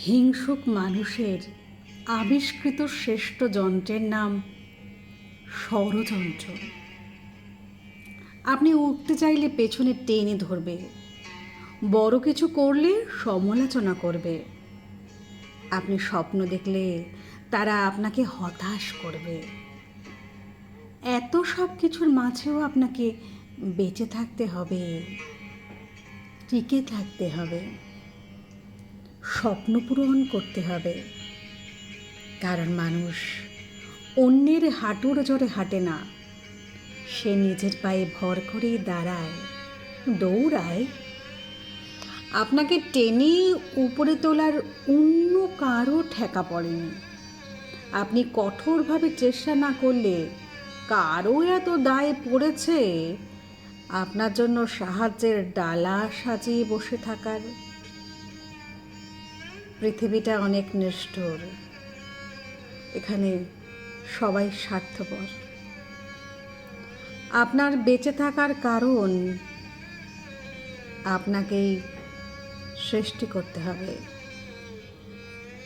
হিংসুক মানুষের আবিষ্কৃত শ্রেষ্ঠ যন্ত্রের নাম ষড়যন্ত্র। আপনি উঠতে চাইলে পেছনে টেনে ধরবে, বড় কিছু করলে সমালোচনা করবে, আপনি স্বপ্ন দেখলে তারা আপনাকে হতাশ করবে। এত সব কিছুর মাঝেও আপনাকে বেঁচে থাকতে হবে, টিকে থাকতে হবে, স্বপ্ন পূরণ করতে হবে। কারণ মানুষ অন্যের হাঁটুর জোরে হাঁটে না, সে নিজের পায়ে ভর করেই দাঁড়ায়, দৌড়ায়। আপনাকে টেনে উপরে তোলার অন্য কারো ঠেকা পড়েনি। আপনি কঠোরভাবে চেষ্টা না করলে কারো এত দায় পড়েছে আপনার জন্য সাহায্যের ডালা সাজিয়ে বসে থাকার। পৃথিবীটা অনেক নিষ্ঠুর, এখানে সবাই স্বার্থপর। আপনার বেঁচে থাকার কারণ আপনাকেই সৃষ্টি করতে হবে।